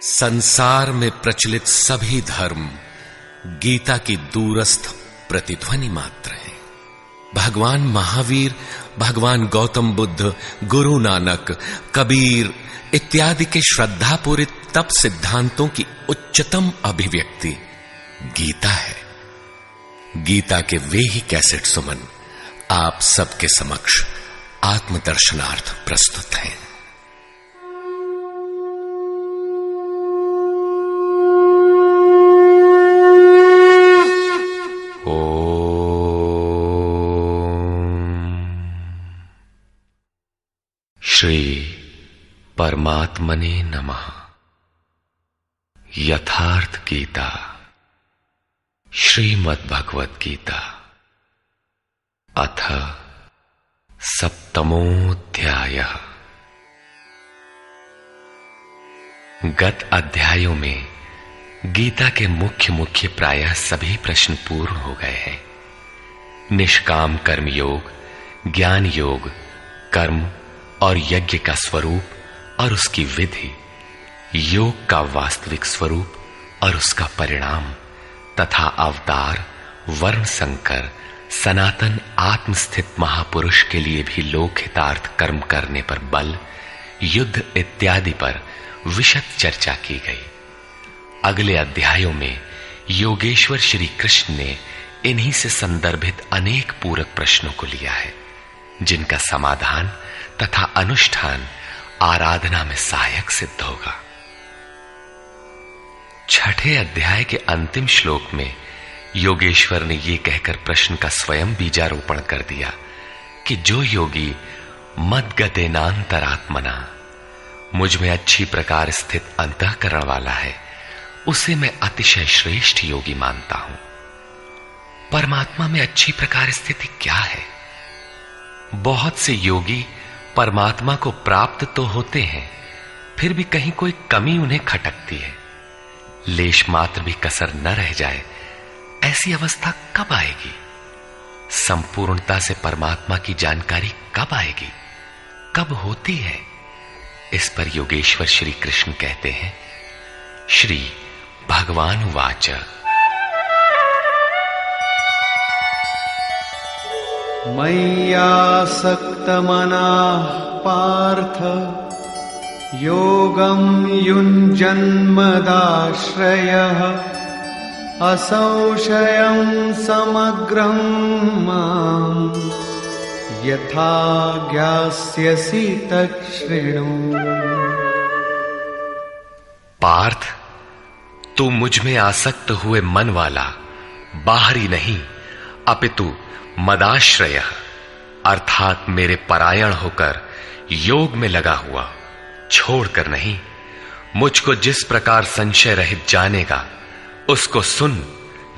संसार में प्रचलित सभी धर्म गीता की दूरस्थ प्रतिध्वनि मात्र हैं। भगवान महावीर, भगवान गौतम बुद्ध, गुरु नानक, कबीर इत्यादि के श्रद्धापूरित तप सिद्धांतों की उच्चतम अभिव्यक्ति गीता है। गीता के वे ही कैसेट सुमन आप सबके समक्ष आत्मदर्शनार्थ प्रस्तुत हैं। श्री परमात्मने नमः। यथार्थ गीता, श्रीमद् भगवत गीता, अथ सप्तमोऽध्यायः। गत अध्यायों में गीता के मुख्य प्रायः सभी प्रश्न पूर्ण हो गए हैं। निष्काम कर्म योग, ज्ञान योग, कर्म और यज्ञ का स्वरूप और उसकी विधि, योग का वास्तविक स्वरूप और उसका परिणाम तथा अवतार, वर्ण संकर, सनातन आत्मस्थित महापुरुष के लिए भी लोकहितार्थ कर्म करने पर बल, युद्ध इत्यादि पर विशद चर्चा की गई। अगले अध्यायों में योगेश्वर श्री कृष्ण ने इन्हीं से संदर्भित अनेक पूरक प्रश्नों को लिया है, जिनका समाधान तथा अनुष्ठान आराधना में सहायक सिद्ध होगा। छठे अध्याय के अंतिम श्लोक में योगेश्वर ने यह कहकर प्रश्न का स्वयं बीजारोपण कर दिया कि जो योगी मद्गतेनांतरात्मना, मुझ में अच्छी प्रकार स्थित अंतःकरण वाला है, उसे मैं अतिशय श्रेष्ठ योगी मानता हूं। परमात्मा में अच्छी प्रकार स्थिति क्या है? बहुत से योगी परमात्मा को प्राप्त तो होते हैं, फिर भी कहीं कोई कमी उन्हें खटकती है। लेश मात्र भी कसर न रह जाए, ऐसी अवस्था कब आएगी? संपूर्णता से परमात्मा की जानकारी कब आएगी, कब होती है? इस पर योगेश्वर श्री कृष्ण कहते हैं, श्री भगवान उवाच, मय्यासक्तमनाः पार्थ योगं युञ्जन्मदाश्रयः असंशयं समग्रं मां यथा ज्ञास्यसि तच्छृणु। पार्थ, तू मुझ में आसक्त हुए मन वाला, बाहरी नहीं अपितु मदाश्रय अर्थात मेरे परायण होकर योग में लगा हुआ, छोड़कर नहीं, मुझको जिस प्रकार संशय रहित जानेगा उसको सुन,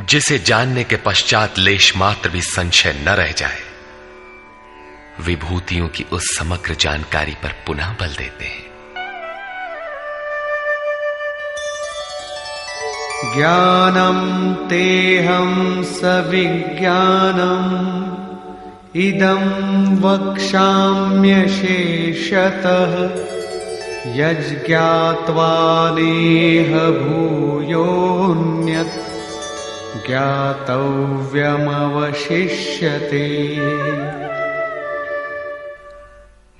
जिसे जानने के पश्चात लेश मात्र भी संशय न रह जाए। विभूतियों की उस समग्र जानकारी पर पुनः बल देते हैं। ज्ञानम तेहं सविज्ञानम इदं वक्ष्याम्यशेषतः यज्ञात्वा नेह भूयोऽन्यत् ज्ञातव्यमवशिष्यते।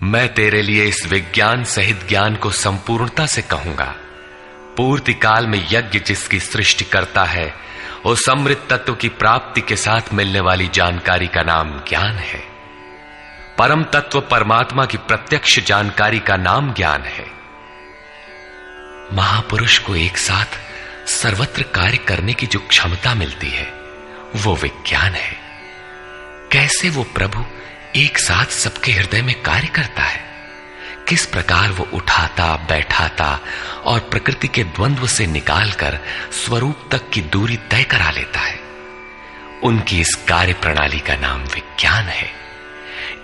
मैं तेरे लिए इस विज्ञान सहित ज्ञान को संपूर्णता से कहूंगा। पूर्ति काल में यज्ञ जिसकी सृष्टि करता है, उस अमृत तत्व की प्राप्ति के साथ मिलने वाली जानकारी का नाम ज्ञान है। परम तत्व परमात्मा की प्रत्यक्ष जानकारी का नाम ज्ञान है। महापुरुष को एक साथ सर्वत्र कार्य करने की जो क्षमता मिलती है, वो विज्ञान है। कैसे वो प्रभु एक साथ सबके हृदय में कार्य करता है, किस प्रकार वो उठाता, बैठाता और प्रकृति के द्वंद्व से निकालकर स्वरूप तक की दूरी तय करा लेता है, उनकी इस कार्य प्रणाली का नाम विज्ञान है।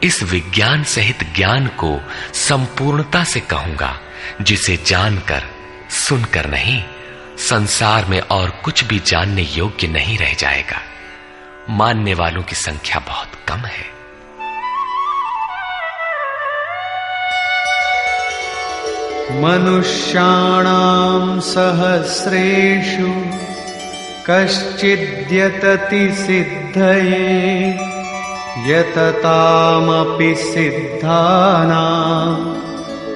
इस विज्ञान सहित ज्ञान को संपूर्णता से कहूंगा, जिसे जानकर, सुनकर नहीं, संसार में और कुछ भी जानने योग्य नहीं रह जाएगा। मानने वालों की संख्या बहुत कम है। मनुष्याणां सहस्रेषु कश्चिद्यतति सिद्धये यततामपि सिद्धानां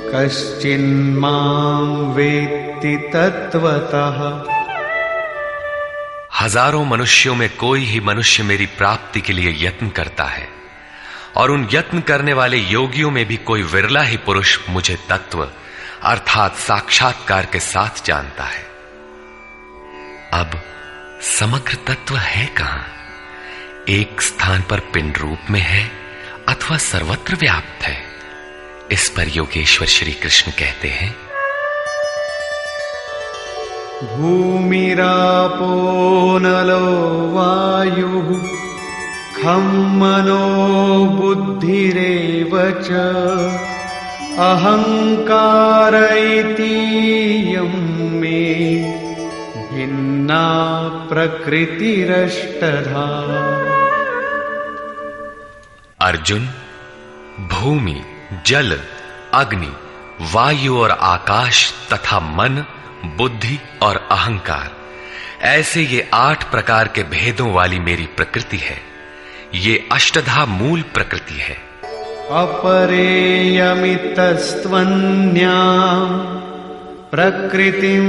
कश्चिन्मां वेत्ति तत्वतः। हजारों मनुष्यों में कोई ही मनुष्य मेरी प्राप्ति के लिए यत्न करता है, और उन यत्न करने वाले योगियों में भी कोई विरला ही पुरुष मुझे तत्व अर्थात साक्षात्कार के साथ जानता है। अब समग्र तत्व है कहां? एक स्थान पर पिंड रूप में है अथवा सर्वत्र व्याप्त है? इस पर योगेश्वर श्री कृष्ण कहते हैं, भूमिरापो नलो वायुः खं मनो बुद्धिरेव च अहंकार इतीयं मे भिन्ना प्रकृतिरष्टधा। अर्जुन, भूमि, जल, अग्नि, वायु और आकाश तथा मन, बुद्धि और अहंकार, ऐसे ये 8 प्रकार के भेदों वाली मेरी प्रकृति है। ये अष्टधा मूल प्रकृति है। अपरेयमितस्त्वन्यां प्रकृतिं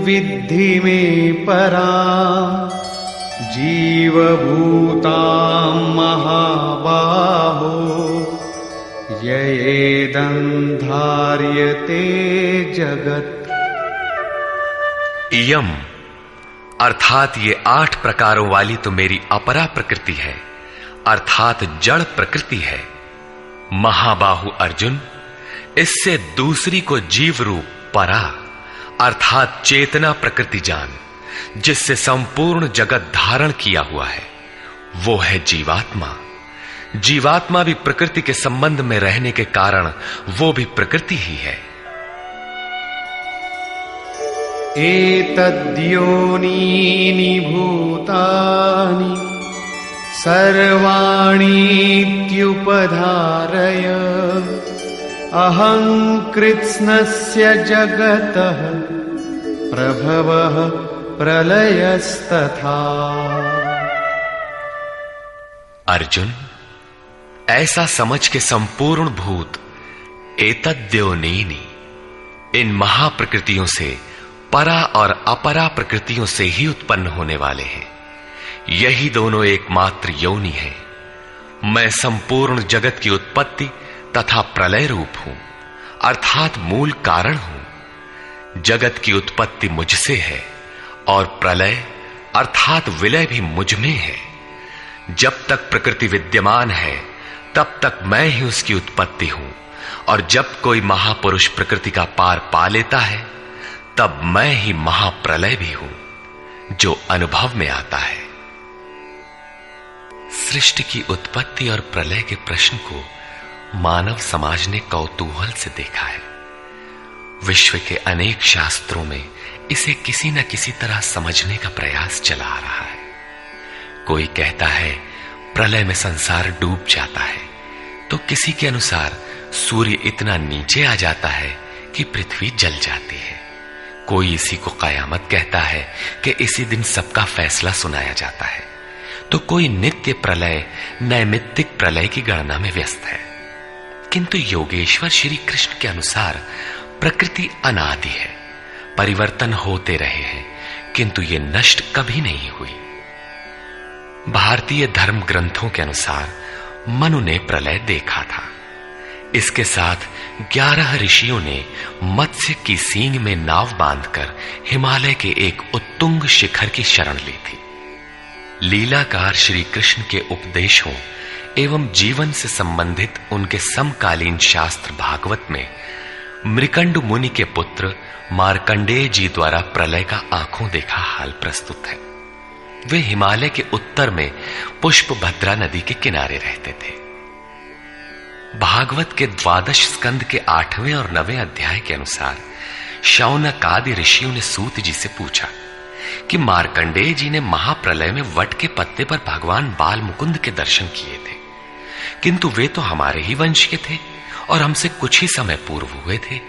विद्धि मे परां जीवभूतां महाबाहो ययेदं धार्यते जगत्। इयम अर्थात ये 8 प्रकारों वाली तो मेरी अपरा प्रकृति है, अर्थात जड़ प्रकृति है। महाबाहु अर्जुन, इससे दूसरी को जीव रूप परा अर्थात चेतना प्रकृति जान, जिससे संपूर्ण जगत धारण किया हुआ है, वो है जीवात्मा। जीवात्मा भी प्रकृति के संबंध में रहने के कारण वो भी प्रकृति ही है। एतद्योनीनि भूतानि सर्वाणीत्युपधारय अहं कृत्स्नस्य जगतः प्रभवः प्रलयस्तथा। अर्जुन, ऐसा समझ के संपूर्ण भूत एतद्योनीनि, इन महाप्रकृतियों से परा और अपरा प्रकृतियों से ही उत्पन्न होने वाले हैं। यही दोनों एकमात्र योनि है। मैं संपूर्ण जगत की उत्पत्ति तथा प्रलय रूप हूं, अर्थात मूल कारण हूं। जगत की उत्पत्ति मुझसे है और प्रलय अर्थात विलय भी मुझ में है। जब तक प्रकृति विद्यमान है तब तक मैं ही उसकी उत्पत्ति हूं, और जब कोई महापुरुष प्रकृति का पार पा लेता है तब मैं ही महाप्रलय भी हूं, जो अनुभव में आता है। सृष्टि की उत्पत्ति और प्रलय के प्रश्न को मानव समाज ने कौतूहल से देखा है। विश्व के अनेक शास्त्रों में इसे किसी न किसी तरह समझने का प्रयास चला आ रहा है। कोई कहता है प्रलय में संसार डूब जाता है, तो किसी के अनुसार सूर्य इतना नीचे आ जाता है कि पृथ्वी जल जाती है। कोई इसी को कयामत कहता है कि इसी दिन सबका फैसला सुनाया जाता है, तो कोई नित्य प्रलय नैमित्तिक प्रलय की गणना में व्यस्त है। किंतु योगेश्वर श्री कृष्ण के अनुसार प्रकृति अनादि है, परिवर्तन होते रहे हैं, किंतु ये नष्ट कभी नहीं हुई। भारतीय धर्म ग्रंथों के अनुसार मनु ने प्रलय देखा था। इसके साथ 11 ऋषियों ने मत्स्य की सींग में नाव बांधकर हिमालय के एक उत्तुंग शिखर की शरण ली थी। लीलाकार श्री कृष्ण के उपदेशों एवं जीवन से संबंधित उनके समकालीन शास्त्र भागवत में मृकंडु मुनि के पुत्र मार्कंडेय जी द्वारा प्रलय का आंखों देखा हाल प्रस्तुत है। वे हिमालय के उत्तर में पुष्पभद्रा नदी के किनारे रहते थे। भागवत के 12 स्कंद के 8वें और 9वें अध्याय के अनुसार शौनक आदि ऋषियों ने सूत जी से पूछा कि मार्कंडेय जी ने महाप्रलय में वट के पत्ते पर भगवान बाल मुकुंद के दर्शन किए थे, किंतु वे तो हमारे ही वंश के थे और हमसे कुछ ही समय पूर्व हुए थे।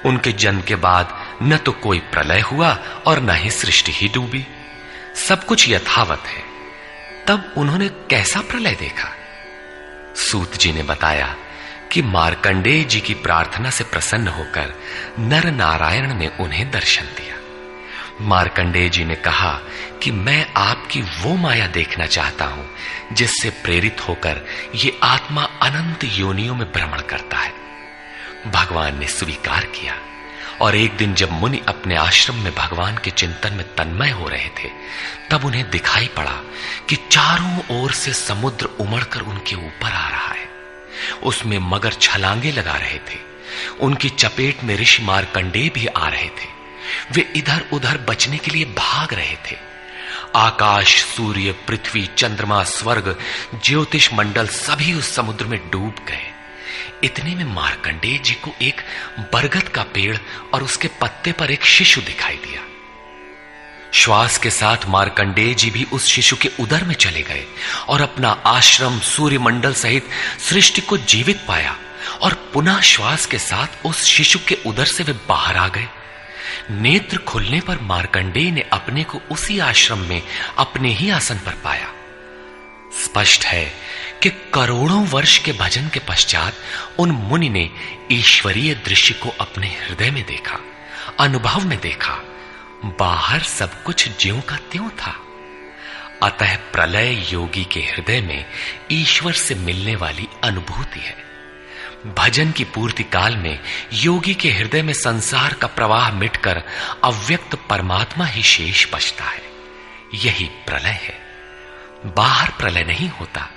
उनके जन्म के बाद न तो कोई प्रलय हुआ और न ही सृष्टि ही डूबी, सब कुछ यथावत है। तब उन्होंने कैसा प्रलय देखा? सूत जी ने बताया कि मार्कंडेय जी की प्रार्थना से प्रसन्न होकर नर नारायण ने उन्हें दर्शन दिया। मार्कंडेय जी ने कहा कि मैं आपकी वो माया देखना चाहता हूं जिससे प्रेरित होकर ये आत्मा अनंत योनियों में भ्रमण करता है। भगवान ने स्वीकार किया और एक दिन जब मुनि अपने आश्रम में भगवान के चिंतन में तन्मय हो रहे थे, तब उन्हें दिखाई पड़ा कि चारों ओर से समुद्र उमड़कर उनके ऊपर आ रहा है। उसमें मगर छलांगे लगा रहे थे। उनकी चपेट में ऋषि मार्कंडेय भी आ रहे थे। वे इधर उधर बचने के लिए भाग रहे थे। आकाश, सूर्य, पृथ्वी, चंद्रमा, स्वर्ग, ज्योतिष मंडल सभी उस समुद्र में डूब गए। इतने में मार्कंडेय जी को एक बरगद का पेड़ और उसके पत्ते पर एक शिशु दिखाई दिया। श्वास के साथ मार्कंडेय जी भी उस शिशु के उदर में चले गए और अपना आश्रम, सूर्य मंडल सहित सृष्टि को जीवित पाया और पुनः श्वास के साथ उस शिशु के उदर से वे बाहर आ गए। नेत्र खुलने पर मार्कंडेय ने अपने को उसी आश्रम में अपने ही आसन पर पाया। स्पष्ट है कि करोड़ों वर्ष के भजन के पश्चात उन मुनि ने ईश्वरीय दृश्य को अपने हृदय में देखा, अनुभव में देखा। बाहर सब कुछ ज्यों का त्यों था। अतः प्रलय योगी के हृदय में ईश्वर से मिलने वाली अनुभूति है। भजन की पूर्ति काल में योगी के हृदय में संसार का प्रवाह मिटकर अव्यक्त परमात्मा ही शेष बचता है। यही प्रलय है। बाहर प्रलय नहीं होता।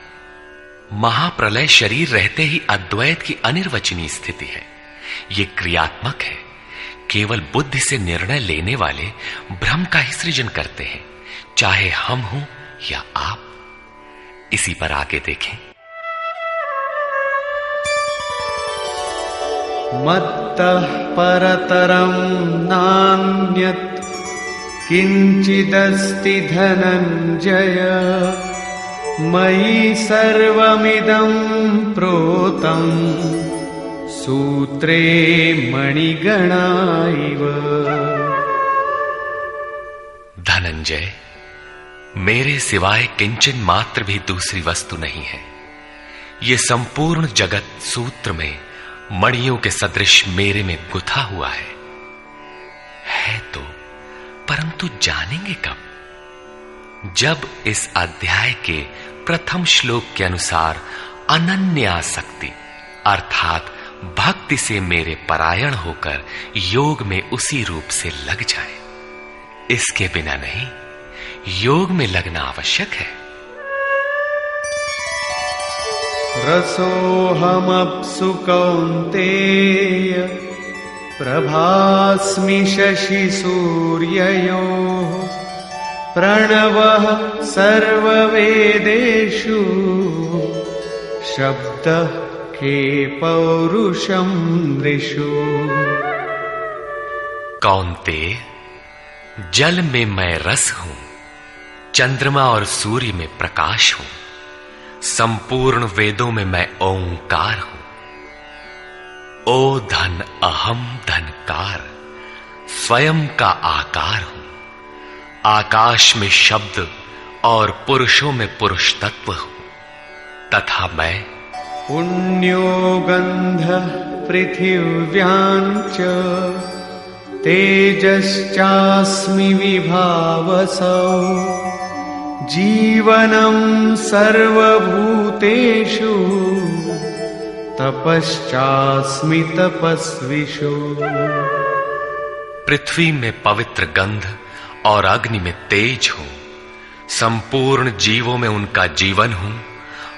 महाप्रलय शरीर रहते ही अद्वैत की अनिर्वचनीय स्थिति है। यह क्रियात्मक है। केवल बुद्धि से निर्णय लेने वाले भ्रम का ही सृजन करते हैं, चाहे हम हों या आप। इसी पर आगे देखें। मत्तः परतरं नान्यत् किंचिदस्ति धनंजय मयि सर्वमिदं प्रोतं सूत्रे मणिगणा इव। धनंजय, मेरे सिवाय किंचन मात्र भी दूसरी वस्तु नहीं है। ये संपूर्ण जगत सूत्र में मणियों के सदृश मेरे में गुथा हुआ है तो, परंतु जानेंगे कब? जब इस अध्याय के प्रथम श्लोक के अनुसार अनन्यासक्ति अर्थात भक्ति से मेरे परायण होकर योग में उसी रूप से लग जाए। इसके बिना नहीं, योग में लगना आवश्यक है। रसोऽहमप्सु कौन्तेय प्रभास्मि शशि सूर्ययोः प्रणवः सर्ववेदेषु शब्दः के पौरुषं नृषु। कौन्तेय, जल में मैं रस हूं, चंद्रमा और सूर्य में प्रकाश हूं, संपूर्ण वेदों में मैं ओंकार हूं। ओ धन अहम धनकार, स्वयं का आकार हूं। आकाश में शब्द और पुरुषों में पुरुष तत्व हूं, तथा मैं पुण्यो गंधः पृथिव्यां च तेजश्चास्मि विभावसौ जीवनं सर्वभूतेषु तपश्चास्मि तपस्विषु। पृथ्वी में पवित्र गंध और अग्नि में तेज हूं, संपूर्ण जीवों में उनका जीवन हूं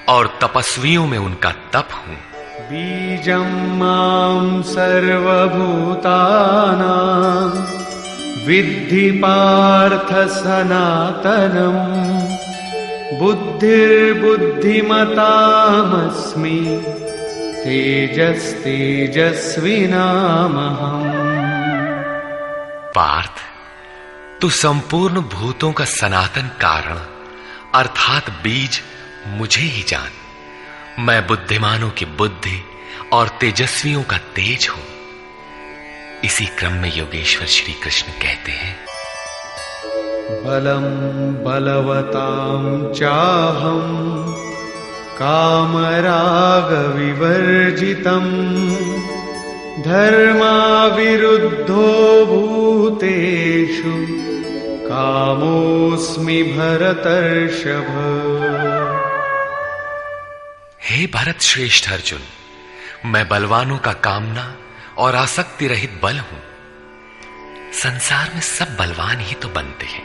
और तपस्वियों में उनका तप हूं। बीजं मां सर्वभूतानां विद्धि पार्थ सनातनम् बुद्धिर्बुद्धिमतामस्मि तेजस्तेजस्विनामहम्। पार्थ, तू संपूर्ण भूतों का सनातन कारण अर्थात बीज मुझे ही जान। मैं बुद्धिमानों की बुद्धि और तेजस्वियों का तेज हूं। इसी क्रम में योगेश्वर श्री कृष्ण कहते हैं, बलम बलवतां चाहं कामराग विवर्जितं धर्माविरुद्धो भूतेषु कामोऽस्मि भरतर्षभ। हे भरत श्रेष्ठ अर्जुन, मैं बलवानों का कामना और आसक्ति रहित बल हूं। संसार में सब बलवान ही तो बनते हैं।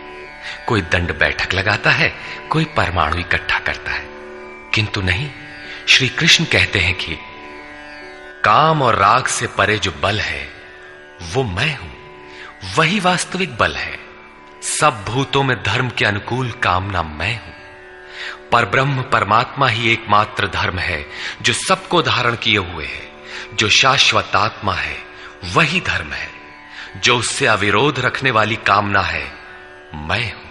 कोई दंड बैठक लगाता है, कोई परमाणु इकट्ठा करता है, किंतु नहीं, श्री कृष्ण कहते हैं कि काम और राग से परे जो बल है वो मैं हूं, वही वास्तविक बल है। सब भूतों में धर्म के अनुकूल कामना मैं हूं। परब्रह्म परमात्मा ही एकमात्र धर्म है जो सबको धारण किए हुए है। जो शाश्वत आत्मा है वही धर्म है। जो उससे अविरोध रखने वाली कामना है मैं हूं।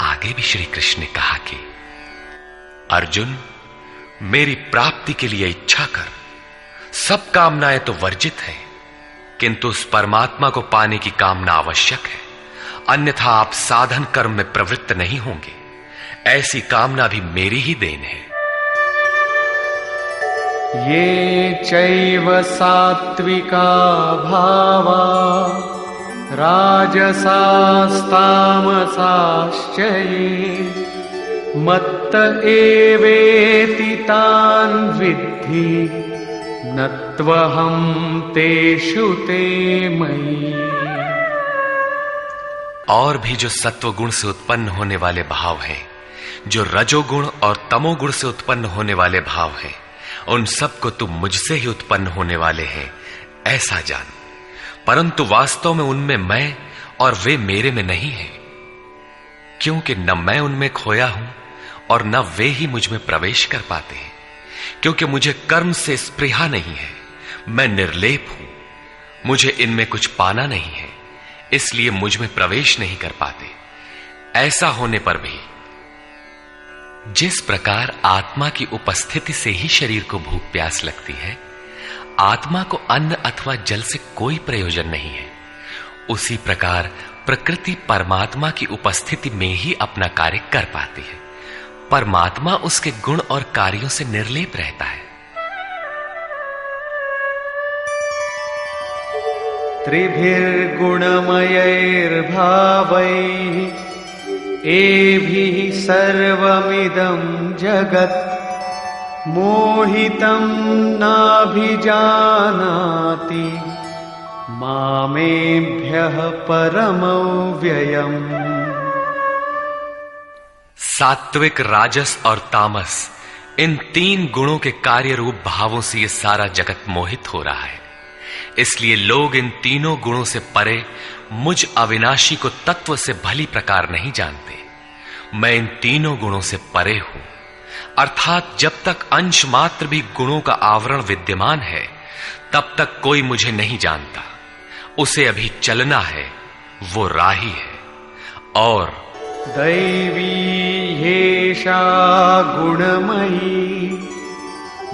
आगे भी श्री कृष्ण ने कहा कि अर्जुन, मेरी प्राप्ति के लिए इच्छा कर। सब कामनाएं तो वर्जित है, किंतु उस परमात्मा को पाने की कामना आवश्यक है, अन्यथा आप साधन कर्म में प्रवृत्त नहीं होंगे। ऐसी कामना भी मेरी ही देन है। ये चैव सात्विका भावा राजसास्तामसाश्च ये मत्त एवेति तान् विद्धि नत्वहं तेषु ते मयि। और भी जो सत्वगुण से उत्पन्न होने वाले भाव हैं, जो रजोगुण और तमोगुण से उत्पन्न होने वाले भाव हैं, उन सबको तुम मुझसे ही उत्पन्न होने वाले हैं ऐसा जान। परंतु वास्तव में उनमें मैं और वे मेरे में नहीं है, क्योंकि न मैं उनमें खोया हूं और न वे ही मुझ में प्रवेश कर पाते हैं। क्योंकि मुझे कर्म से स्पृहा नहीं है, मैं निर्लेप हूं, मुझे इनमें कुछ पाना नहीं है, इसलिए मुझ में प्रवेश नहीं कर पाते। ऐसा होने पर भी जिस प्रकार आत्मा की उपस्थिति से ही शरीर को भूख प्यास लगती है, आत्मा को अन्न अथवा जल से कोई प्रयोजन नहीं है, उसी प्रकार प्रकृति परमात्मा की उपस्थिति में ही अपना कार्य कर पाती है। परमात्मा उसके गुण और कार्यों से निर्लेप रहता है। त्रिभिर्गुणमयैर्भावैः एभिः सर्वमिदं जगत् मोहितं नाभिजानाति मामेभ्यः परमव्ययम्। सात्विक, राजस और तामस, इन तीन गुणों के कार्य रूप भावों से यह सारा जगत मोहित हो रहा है। इसलिए लोग इन तीनों गुणों से परे मुझ अविनाशी को तत्व से भली प्रकार नहीं जानते। मैं इन तीनों गुणों से परे हूं, अर्थात जब तक अंश मात्र भी गुणों का आवरण विद्यमान है तब तक कोई मुझे नहीं जानता। उसे अभी चलना है, वो राही है। और दैवी ह्येषा गुणमयी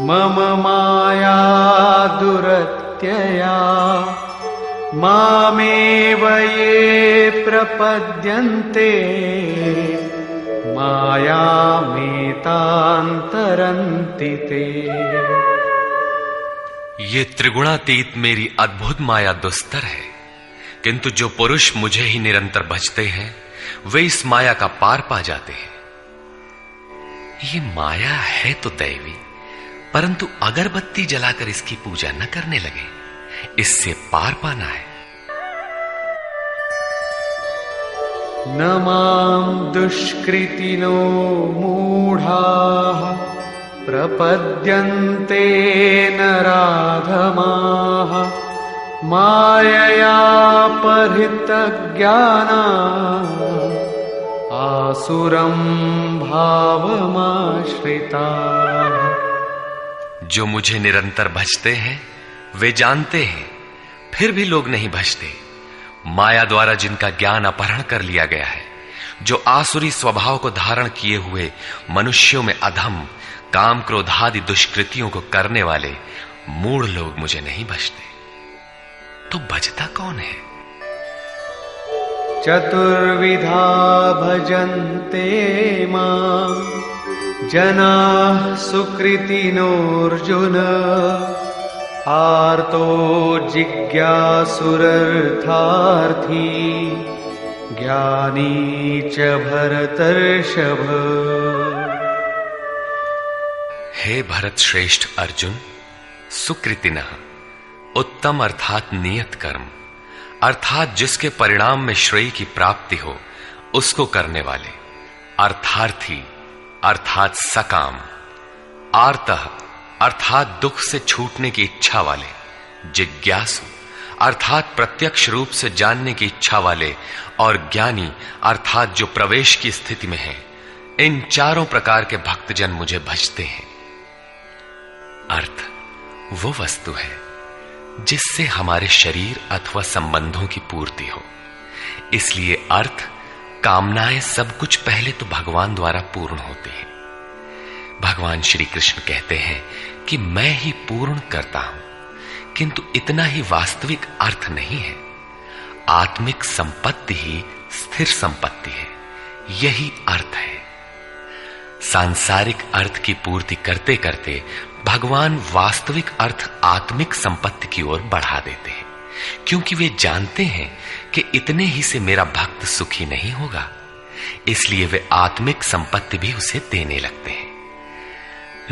मम माया दुरत्यया मामेव ये प्रपद्यन्ते मायामेतान्तरन्ति ते। ये त्रिगुणातीत मेरी अद्भुत माया दुस्तर है, किंतु जो पुरुष मुझे ही निरंतर भजते हैं वे इस माया का पार पा जाते हैं। ये माया है तो दैवी, परंतु अगरबत्ती जलाकर इसकी पूजा न करने लगे, इससे पार पाना है। न मां दुष्कृतिनो मूढ़ाः प्रपद्यन्ते नराधमाः मायया परितज्ञानाः आसुरं भावमाश्रिताः। जो मुझे निरंतर भजते हैं वे जानते हैं, फिर भी लोग नहीं भजते। माया द्वारा जिनका ज्ञान अपहरण कर लिया गया है, जो आसुरी स्वभाव को धारण किए हुए मनुष्यों में अधम काम क्रोधादि दुष्कृतियों को करने वाले मूढ़ लोग मुझे नहीं भजते। तो भजता कौन है? चतुर्विधा भजन्ते मां जनाः सुकृतिनोऽर्जुन आर्तो जिज्ञासुरर्थार्थी ज्ञानी च भरतर्षभ। हे भरत श्रेष्ठ अर्जुन, सुकृतिनः उत्तम अर्थात नियत कर्म, अर्थात जिसके परिणाम में श्रेय की प्राप्ति हो उसको करने वाले, अर्थार्थी अर्थात सकाम, आर्तः अर्थात दुख से छूटने की इच्छा वाले, जिज्ञासु अर्थात प्रत्यक्ष रूप से जानने की इच्छा वाले, और ज्ञानी अर्थात जो प्रवेश की स्थिति में है। इन चारों प्रकार के भक्तजन मुझे भजते हैं। अर्थ वो वस्तु है जिससे हमारे शरीर अथवा संबंधों की पूर्ति हो। इसलिए अर्थ, कामनाएं सब कुछ पहले तो भगवान द्वारा पूर्ण होती है। भगवान श्री कृष्ण कहते हैं कि मैं ही पूर्ण करता हूं, किंतु इतना ही वास्तविक अर्थ नहीं है। आत्मिक संपत्ति ही स्थिर संपत्ति है, यही अर्थ है। सांसारिक अर्थ की पूर्ति करते करते भगवान वास्तविक अर्थ आत्मिक संपत्ति की ओर बढ़ा देते हैं, क्योंकि वे जानते हैं कि इतने ही से मेरा भक्त सुखी नहीं होगा। इसलिए वे आत्मिक संपत्ति भी उसे देने लगते हैं।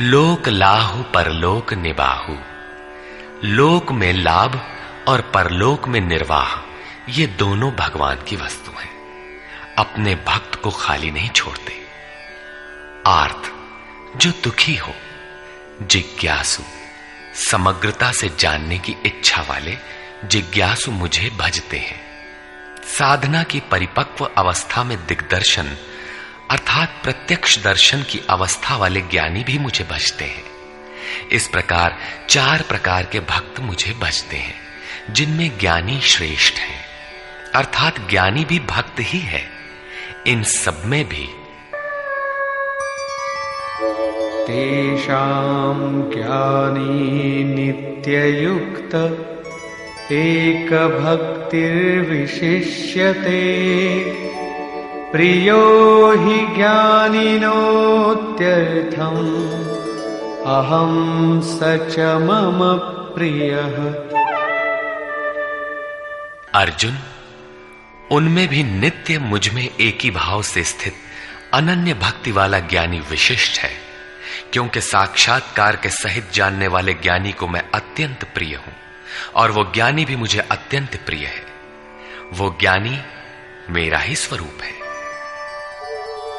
लोक लाहु परलोक निबाहु, लोक में लाभ और परलोक में निर्वाह, ये दोनों भगवान की वस्तु हैं। अपने भक्त को खाली नहीं छोड़ते। आर्त, जो दुखी हो, जिज्ञासु, समग्रता से जानने की इच्छा वाले जिज्ञासु मुझे भजते हैं। साधना की परिपक्व अवस्था में दिग्दर्शन अर्थात प्रत्यक्ष दर्शन की अवस्था वाले ज्ञानी भी मुझे भजते हैं। इस प्रकार 4 प्रकार के भक्त मुझे भजते हैं, जिनमें ज्ञानी श्रेष्ठ है, अर्थात ज्ञानी भी भक्त ही है। इन सब में भी तेषां ज्ञानी नित्ययुक्त एक भक्तिर्विशिष्यते प्रियो हि ज्ञानिनोत्यर्थम् अहं स च मम प्रियः। अर्जुन, उनमें भी नित्य मुझमें एक ही भाव से स्थित अनन्य भक्ति वाला ज्ञानी विशिष्ट है, क्योंकि साक्षात्कार के सहित जानने वाले ज्ञानी को मैं अत्यंत प्रिय हूं, और वो ज्ञानी भी मुझे अत्यंत प्रिय है। वो ज्ञानी मेरा ही स्वरूप है।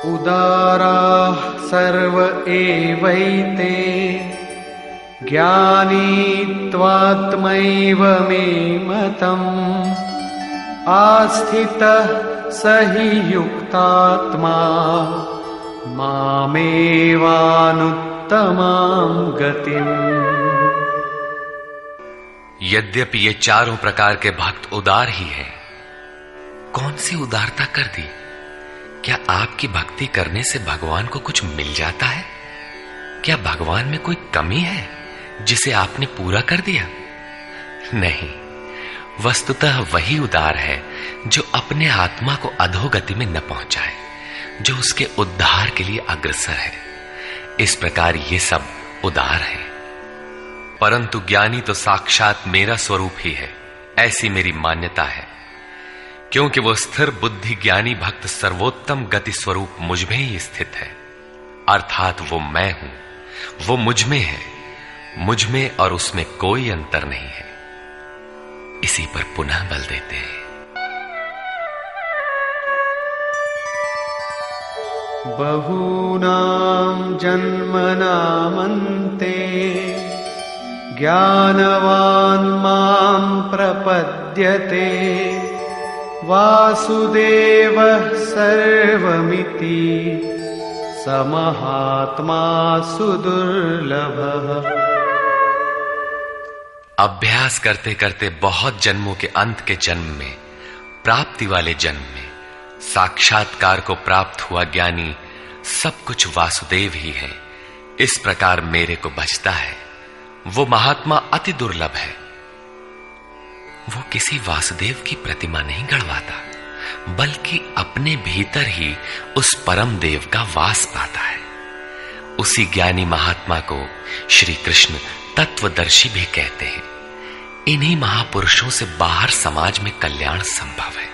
उदाराः सर्व एवैते ज्ञानी त्वात्मैव मे मतम् आस्थितः स हि युक्तात्मा मामेवानुत्तमां गतिम्। यद्यपि ये चारों प्रकार के भक्त उदार ही हैं, कौन सी उदारता कर दी? क्या आपकी भक्ति करने से भगवान को कुछ मिल जाता है? क्या भगवान में कोई कमी है जिसे आपने पूरा कर दिया? नहीं, वस्तुतः वही उदार है जो अपने आत्मा को अधोगति में न पहुंचाए, जो उसके उद्धार के लिए अग्रसर है। इस प्रकार ये सब उदार है। परंतु ज्ञानी तो साक्षात मेरा स्वरूप ही है, ऐसी मेरी मान्यता है, क्योंकि वो स्थिर बुद्धि ज्ञानी भक्त सर्वोत्तम गति स्वरूप मुझ में ही स्थित है। अर्थात वो मैं हूं, वो मुझ में है, मुझ में और उसमें कोई अंतर नहीं है। इसी पर पुनः बल देते हैं। बहूनां जन्मनामन्ते ज्ञानवान् मां प्रपद्यते वासुदेवः सर्वमिति स महात्मा सुदुर्लभः। अभ्यास करते करते बहुत जन्मों के अंत के जन्म में, प्राप्ति वाले जन्म में साक्षात्कार को प्राप्त हुआ ज्ञानी सब कुछ वासुदेव ही है। इस प्रकार मेरे को भजता है, वो महात्मा अति दुर्लभ है। वो किसी वासुदेव की प्रतिमा नहीं गढ़वाता, बल्कि अपने भीतर ही उस परम देव का वास पाता है। उसी ज्ञानी महात्मा को श्री कृष्ण तत्वदर्शी भी कहते हैं। इन्हीं महापुरुषों से बाहर समाज में कल्याण संभव है।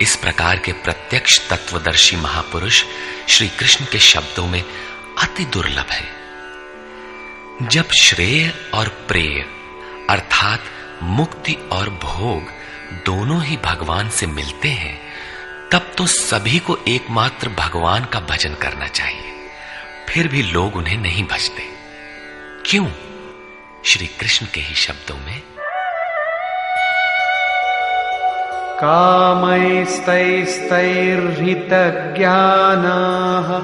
इस प्रकार के प्रत्यक्ष तत्वदर्शी महापुरुष श्री कृष्ण के शब्दों में अति दुर्लभ है। जब श्रेय और प्रेय अर्थात मुक्ति और भोग दोनों ही भगवान से मिलते हैं, तब तो सभी को एकमात्र भगवान का भजन करना चाहिए। फिर भी लोग उन्हें नहीं भजते। क्यों? श्री कृष्ण के ही शब्दों में, कामैस्तैस्तैर्हितज्ञानाः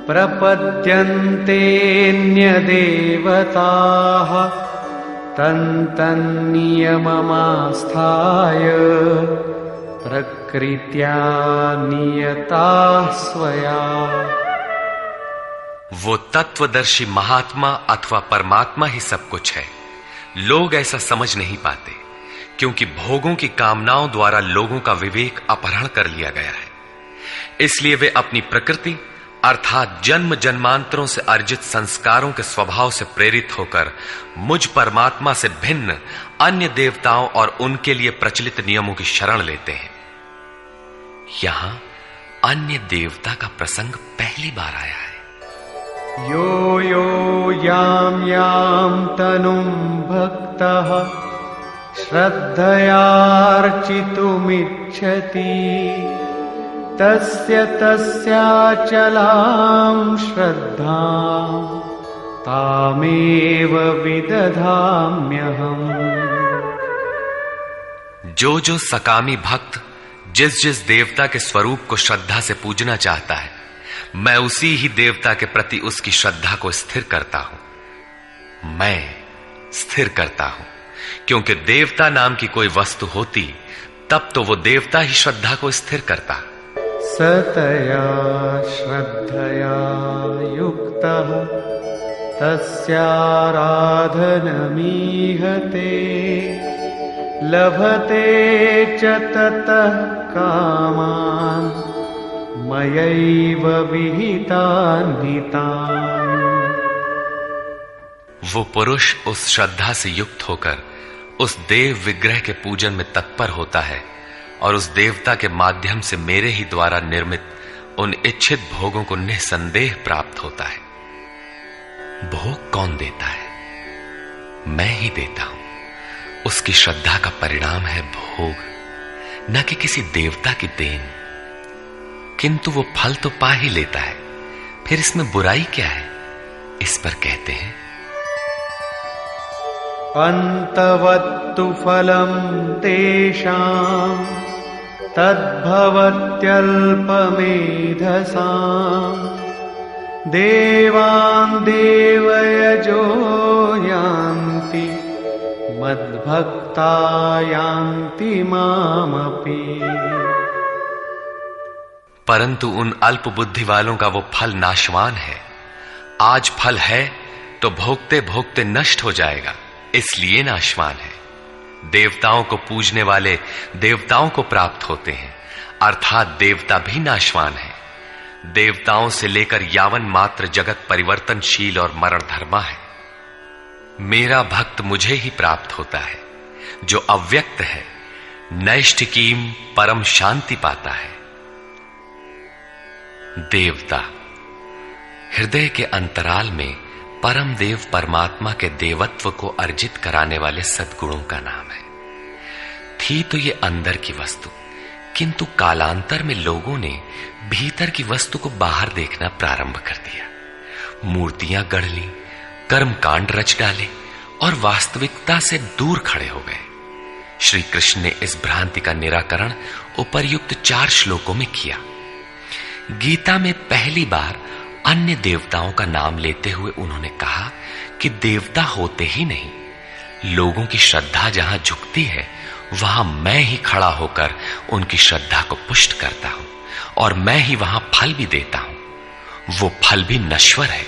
प्रपद्यन्तेऽन्यदेवताः तन्तन्नियममास्थाय प्रकृत्या नियताः स्वया। वो तत्वदर्शी महात्मा अथवा परमात्मा ही सब कुछ है। लोग ऐसा समझ नहीं पाते, क्योंकि भोगों की कामनाओं द्वारा लोगों का विवेक अपहरण कर लिया गया है। इसलिए वे अपनी प्रकृति अर्थात जन्म जन्मांतरों से अर्जित संस्कारों के स्वभाव से प्रेरित होकर मुझ परमात्मा से भिन्न अन्य देवताओं और उनके लिए प्रचलित नियमों की शरण लेते हैं। यहां अन्य देवता का प्रसंग पहली बार आया है। यो यो याम याम तनुम भक्तः श्रद्धयार्चितुमिच्छति तस्य तस्याचलां श्रद्धां तामेव विदधाम्यहम्। जो सकामी भक्त जिस देवता के स्वरूप को श्रद्धा से पूजना चाहता है, मैं उसी ही देवता के प्रति उसकी श्रद्धा को स्थिर करता हूं। मैं स्थिर करता हूं, क्योंकि देवता नाम की कोई वस्तु होती तब तो वो देवता ही श्रद्धा को स्थिर करता। सतया श्रद्धया युक्तः तस्याराधनमीहते लभते च ततः कामान् मयैव विहितान् हितान्। वो पुरुष उस श्रद्धा से युक्त होकर उस देव विग्रह के पूजन में तत्पर होता है और उस देवता के माध्यम से मेरे ही द्वारा निर्मित उन इच्छित भोगों को निसंदेह प्राप्त होता है। भोग कौन देता है? मैं ही देता हूं। उसकी श्रद्धा का परिणाम है भोग, न कि किसी देवता की देन। किंतु वो फल तो पा ही लेता है, फिर इसमें बुराई क्या है? इस पर कहते हैं, अन्तवत्तु फलं तेषां तद्भवत्यल्पमेधसां देवान् देवयजो यान्ति मद्भक्ता यान्ति मामपि। परंतु उन अल्प बुद्धि वालों का वो फल नाशवान है। आज फल है तो भोगते भोगते नष्ट हो जाएगा, इसलिए नाशवान है। देवताओं को पूजने वाले देवताओं को प्राप्त होते हैं, अर्थात देवता भी नाशवान है। देवताओं से लेकर यावन मात्र जगत परिवर्तनशील और मरण धर्मा है। मेरा भक्त मुझे ही प्राप्त होता है, जो अव्यक्त है, नैष्ठिकीम परम शांति पाता है। देवता हृदय के अंतराल में परम देव परमात्मा के देवत्व को अर्जित कराने वाले सद्गुणों का नाम है। थी तो ये अंदर की वस्तु, किंतु कालांतर में लोगों ने भीतर की वस्तु को बाहर देखना प्रारंभ कर दिया। मूर्तियां गढ़ ली, कर्मकांड रच डाले और वास्तविकता से दूर खड़े हो गए। श्री कृष्ण ने इस भ्रांति का निराकरण उपर्युक्त 4 श्लोकों में किया। गीता में पहली बार अन्य देवताओं का नाम लेते हुए उन्होंने कहा कि देवता होते ही नहीं, लोगों की श्रद्धा जहां झुकती है वहां मैं ही खड़ा होकर उनकी श्रद्धा को पुष्ट करता हूं और मैं ही वहां फल भी देता हूं। वो फल भी नश्वर है।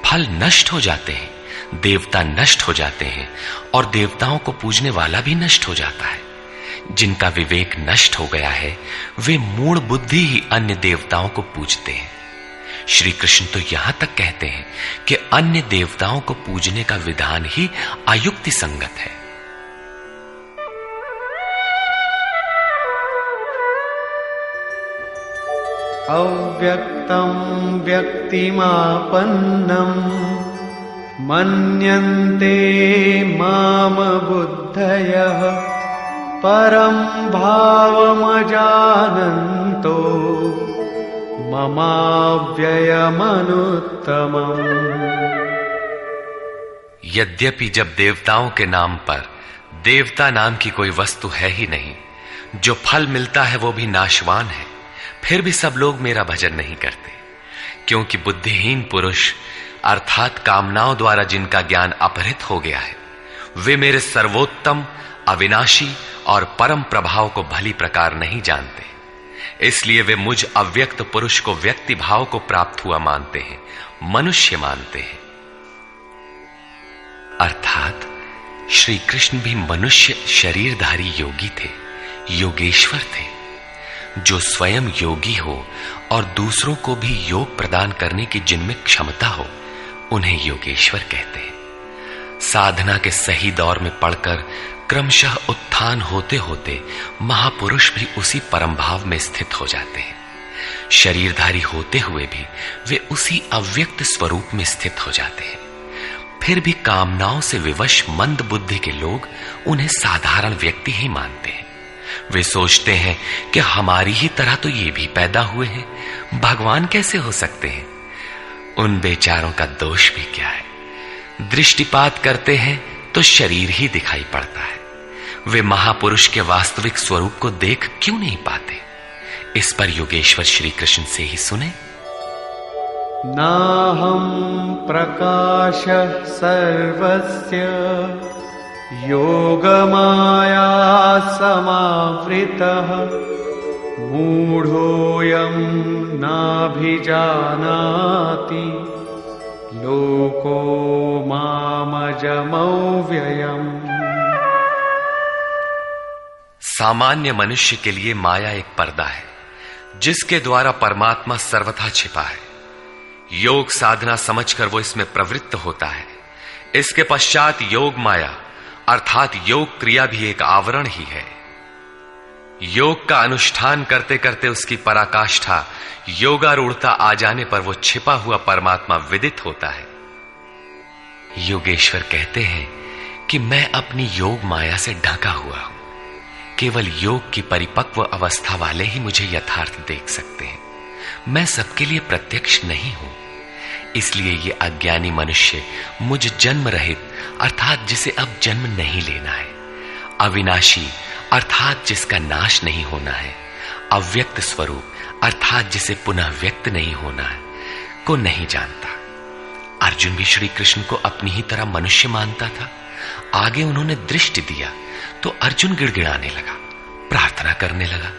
फल नष्ट हो जाते हैं, देवता नष्ट हो जाते हैं और देवताओं को पूजने वाला भी नष्ट हो जाता है। जिनका विवेक नष्ट हो गया है वे मूढ़ बुद्धि ही अन्य देवताओं को पूजते हैं। श्री कृष्ण तो यहां तक कहते हैं कि अन्य देवताओं को पूजने का विधान ही अयुक्ति संगत है। अव्यक्तं व्यक्तिमापन्नं मन्यन्ते माम बुद्धयः परं भावमजानन्तो ममाव्ययमनुत्तमम्। यद्यपि जब देवताओं के नाम पर देवता नाम की कोई वस्तु है ही नहीं, जो फल मिलता है वो भी नाशवान है, फिर भी सब लोग मेरा भजन नहीं करते, क्योंकि बुद्धिहीन पुरुष अर्थात कामनाओं द्वारा जिनका ज्ञान अपहृत हो गया है वे मेरे सर्वोत्तम, अविनाशी और परम प्रभाव को भली प्रकार नहीं जानते। इसलिए वे मुझ अव्यक्त पुरुष को व्यक्ति भाव को प्राप्त हुआ मानते हैं, मनुष्य मानते हैं। अर्थात श्री कृष्ण भी मनुष्य शरीरधारी योगी थे, योगेश्वर थे। जो स्वयं योगी हो और दूसरों को भी योग प्रदान करने की जिनमें क्षमता हो उन्हें योगेश्वर कहते हैं। साधना के सही दौर में पड़कर क्रमशः उत्थान होते होते महापुरुष भी उसी परम भाव में स्थित हो जाते हैं। शरीरधारी होते हुए भी वे उसी अव्यक्त स्वरूप में स्थित हो जाते हैं। फिर भी कामनाओं से विवश मंद बुद्धि के लोग उन्हें साधारण व्यक्ति ही मानते हैं। वे सोचते हैं कि हमारी ही तरह तो ये भी पैदा हुए हैं, भगवान कैसे हो सकते हैं। उन बेचारों का दोष भी क्या है, दृष्टिपात करते हैं तो शरीर ही दिखाई पड़ता है। वे महापुरुष के वास्तविक स्वरूप को देख क्यों नहीं पाते। इस पर योगेश्वर श्री कृष्ण से ही सुने। नाहं प्रकाश सर्वस्य योगमाया समावृतः मूढ़ोऽयं नाभिजानाति लोको मामजमव्ययम्। सामान्य मनुष्य के लिए माया एक पर्दा है जिसके द्वारा परमात्मा सर्वथा छिपा है। योग साधना समझकर वो इसमें प्रवृत्त होता है। इसके पश्चात योग माया अर्थात योग क्रिया भी एक आवरण ही है। योग का अनुष्ठान करते करते उसकी पराकाष्ठा योगारूढ़ता आ जाने पर वो छिपा हुआ परमात्मा विदित होता है। योगेश्वर कहते हैं कि मैं अपनी योग माया से ढका हुआ हूं। केवल योग की परिपक्व अवस्था वाले ही मुझे यथार्थ देख सकते हैं। मैं सबके लिए प्रत्यक्ष नहीं हूं। इसलिए ये अज्ञानी मनुष्य मुझ जन्म रहित अर्थात जिसे अब जन्म नहीं लेना है, अविनाशी अर्थात जिसका नाश नहीं होना है, अव्यक्त स्वरूप अर्थात जिसे पुनः व्यक्त नहीं होना है, को नहीं जानता। अर्जुन भी श्री कृष्ण को अपनी ही तरह मनुष्य मानता था। आगे उन्होंने दृष्टि दिया तो अर्जुन गिड़गिड़ाने लगा, प्रार्थना करने लगा।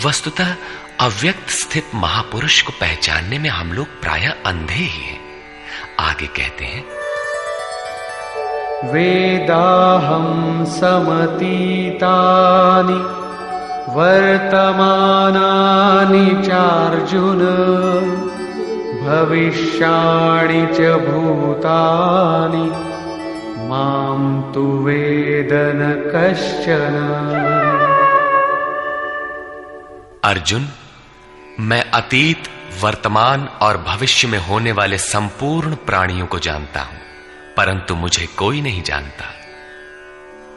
वस्तुतः अव्यक्त स्थित महापुरुष को पहचानने में हम लोग प्रायः अंधे ही हैं। आगे कहते हैं, वेदाहं समतीतानि वर्तमानानि चार्जुन भविष्याणि च भूतानि मां तु वेद न कश्चन। अर्जुन, मैं अतीत, वर्तमान और भविष्य में होने वाले संपूर्ण प्राणियों को जानता हूं, परंतु मुझे कोई नहीं जानता।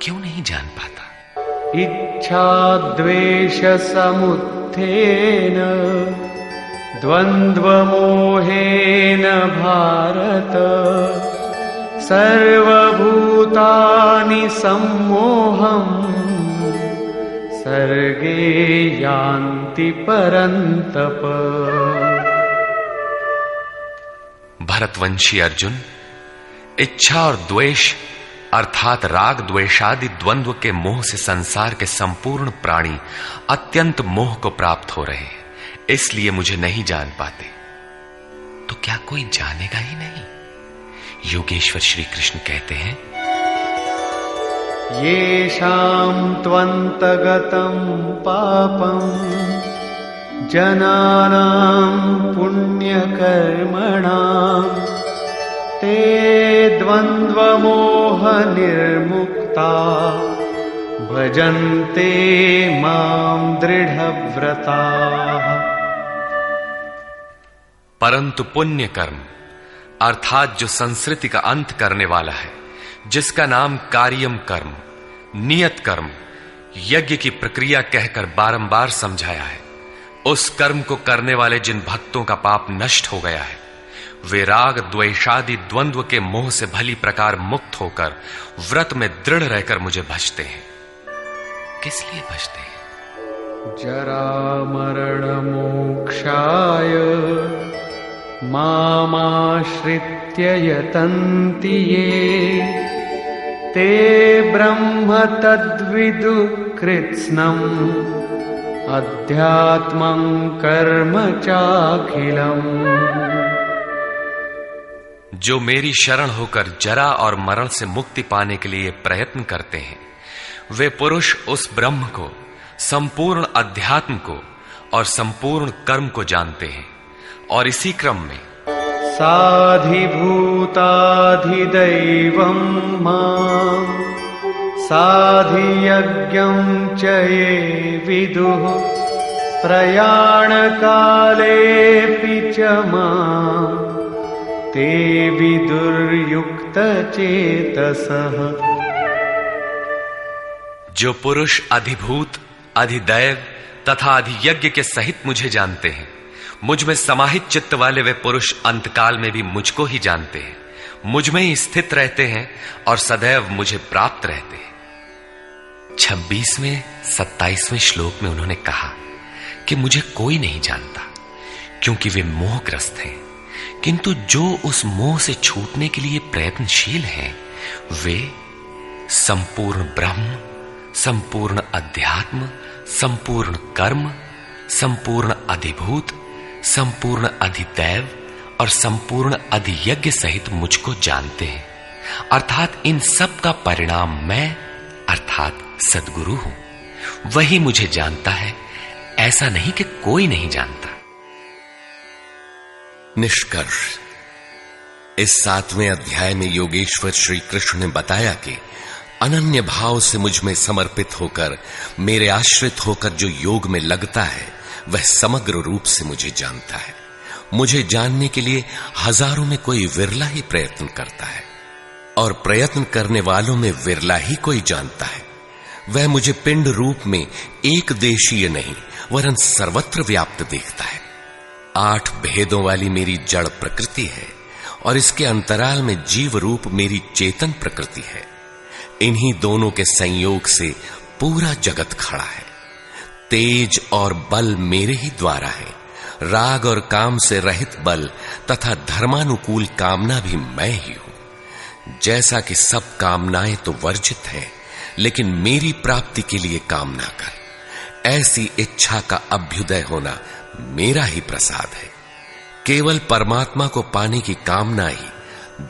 क्यों नहीं जान पाता? इच्छा द्वेष समुत्थेन द्वंद्व मोहेन भारत सर्वभूतानि सम्मोहम् सर्गे यान्ति परन्तप। भरतवंशी अर्जुन, इच्छा और द्वेष अर्थात राग द्वेषादि द्वंद्व के मोह से संसार के संपूर्ण प्राणी अत्यंत मोह को प्राप्त हो रहे हैं, इसलिए मुझे नहीं जान पाते। तो क्या कोई जानेगा ही नहीं? योगेश्वर श्री कृष्ण कहते हैं, येषां त्वन्तगतं पापं जनानां पुण्यकर्मणां ते द्वन्द्वमोह निर्मुक्ता भजन्ते मां दृढ़व्रताः। परंतु पुण्य कर्म अर्थात जो संस्कृति का अंत करने वाला है, जिसका नाम कार्यम कर्म, नियत कर्म, यज्ञ की प्रक्रिया कहकर बारंबार समझाया है, उस कर्म को करने वाले जिन भक्तों का पाप नष्ट हो गया है, वे राग द्वेषादि द्वंद्व के मोह से भली प्रकार मुक्त होकर व्रत में दृढ़ रहकर मुझे भजते हैं। किस लिए भजते हैं? जरा मरण मोक्षाय मामाश्रित्य यतन्ति ये ते ब्रह्म तद्विदु कृत्स्नम् अध्यात्मं कर्म चाखिलम्। जो मेरी शरण होकर जरा और मरण से मुक्ति पाने के लिए प्रयत्न करते हैं, वे पुरुष उस ब्रह्म को, संपूर्ण अध्यात्म को और संपूर्ण कर्म को जानते हैं। और इसी क्रम में साधिभूताधिदैवं मां साधियज्ञं च ये विदुः प्रयाणकालेऽपि च मां ते विदुर्युक्तचेतसः। जो पुरुष अधिभूत, अधिदैव तथा अधियज्ञ के सहित मुझे जानते हैं, मुझ में समाहित चित्त वाले वे पुरुष अंतकाल में भी मुझको ही जानते हैं, मुझ में ही स्थित रहते हैं और सदैव मुझे प्राप्त रहते हैं। 26वें 27वें श्लोक में उन्होंने कहा कि मुझे कोई नहीं जानता, क्योंकि वे मोहग्रस्त हैं, किंतु जो उस मोह से छूटने के लिए प्रयत्नशील हैं, वे संपूर्ण ब्रह्म, संपूर्ण अध्यात्म, संपूर्ण कर्म, संपूर्ण अधिभूत, संपूर्ण अधिदैव और संपूर्ण अधियज्ञ सहित मुझको जानते हैं। अर्थात इन सब का परिणाम मैं अर्थात सद्गुरु हूं, वही मुझे जानता है, ऐसा नहीं कि कोई नहीं जानता। निष्कर्ष, इस 7वें अध्याय में योगेश्वर श्री कृष्ण ने बताया कि अनन्य भाव से मुझ में समर्पित होकर, मेरे आश्रित होकर जो योग में लगता है, वह समग्र रूप से मुझे जानता है। मुझे जानने के लिए हजारों में कोई विरला ही प्रयत्न करता है, और प्रयत्न करने वालों में विरला ही कोई जानता है। वह मुझे पिंड रूप में एक देशीय नहीं वरन सर्वत्र व्याप्त देखता है। 8 भेदों वाली मेरी जड़ प्रकृति है और इसके अंतराल में जीव रूप मेरी चेतन प्रकृति है। इन्हीं दोनों के संयोग से पूरा जगत खड़ा है। तेज और बल मेरे ही द्वारा है। राग और काम से रहित बल तथा धर्मानुकूल कामना भी मैं ही हूं। जैसा कि सब कामनाएं तो वर्जित हैं, लेकिन मेरी प्राप्ति के लिए कामना कर, ऐसी इच्छा का अभ्युदय होना मेरा ही प्रसाद है। केवल परमात्मा को पाने की कामना ही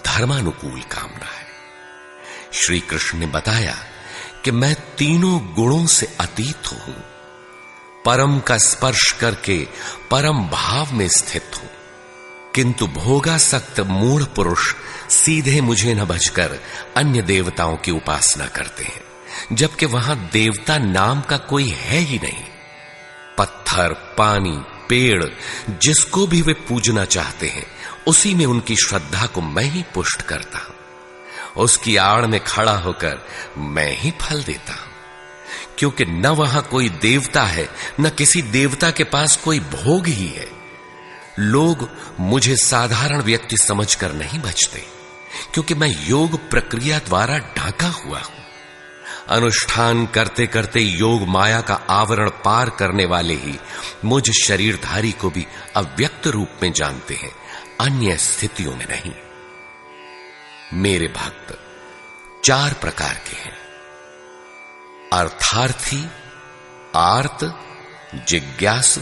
धर्मानुकूल कामना है। श्री कृष्ण ने बताया कि मैं तीनों गुणों से अतीत हूं, परम का स्पर्श करके परम भाव में स्थित हूं, किंतु भोगासक्त मूढ़ पुरुष सीधे मुझे न भजकर अन्य देवताओं की उपासना करते हैं, जबकि वहां देवता नाम का कोई है ही नहीं। पत्थर, पानी, पेड़, जिसको भी वे पूजना चाहते हैं, उसी में उनकी श्रद्धा को मैं ही पुष्ट करता हूं। उसकी आड़ में खड़ा होकर मैं ही फल देता हूं, क्योंकि न वहां कोई देवता है, न किसी देवता के पास कोई भोग ही है। लोग मुझे साधारण व्यक्ति समझकर नहीं बचते, क्योंकि मैं योग प्रक्रिया द्वारा ढांका हुआ हूं। अनुष्ठान करते करते योग माया का आवरण पार करने वाले ही मुझ शरीरधारी को भी अव्यक्त रूप में जानते हैं, अन्य स्थितियों में नहीं। मेरे भक्त 4 प्रकार के हैं: अर्थार्थी, आर्त, जिज्ञासु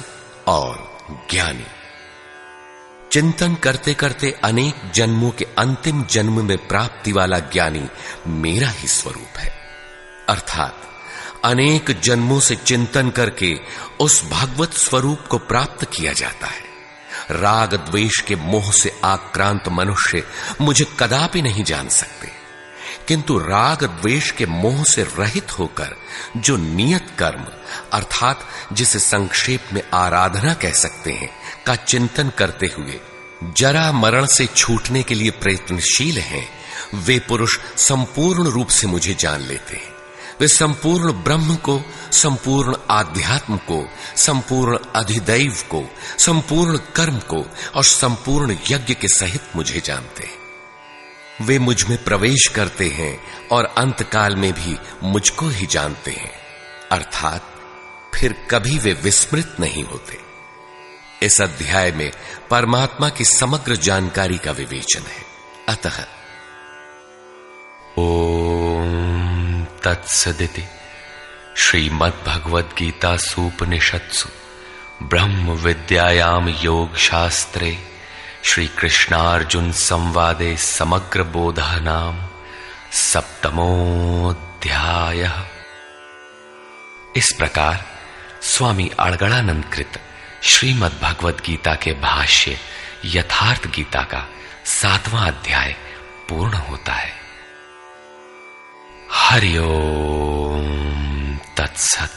और ज्ञानी। चिंतन करते करते अनेक जन्मों के अंतिम जन्म में प्राप्ति वाला ज्ञानी मेरा ही स्वरूप है। अर्थात अनेक जन्मों से चिंतन करके उस भगवत स्वरूप को प्राप्त किया जाता है। राग द्वेष के मोह से आक्रांत मनुष्य मुझे कदापि नहीं जान सकते, किंतु राग द्वेष के मोह से रहित होकर जो नियत कर्म अर्थात जिसे संक्षेप में आराधना कह सकते हैं का चिंतन करते हुए जरा मरण से छूटने के लिए प्रयत्नशील हैं, वे पुरुष संपूर्ण रूप से मुझे जान लेते हैं। वे संपूर्ण ब्रह्म को, संपूर्ण आध्यात्म को, संपूर्ण अधिदैव को, संपूर्ण कर्म को और संपूर्ण यज्ञ के सहित मुझे जानते हैं। वे मुझ में प्रवेश करते हैं और अंतकाल में भी मुझको ही जानते हैं, अर्थात फिर कभी वे विस्मृत नहीं होते। इस अध्याय में परमात्मा की समग्र जानकारी का विवेचन है। अतः ओम तत्सदिति श्रीमद्भगवद गीता सूपनिषत्सु ब्रह्म विद्यायाम योग शास्त्रे श्री कृष्णार्जुन संवादे समग्र बोधः नाम सप्तमोऽध्यायः। इस प्रकार स्वामी अड़गड़ानंद कृत श्रीमद् भगवद गीता के भाष्य यथार्थ गीता का 7वां अध्याय पूर्ण होता है। हरि ओम तत्सत।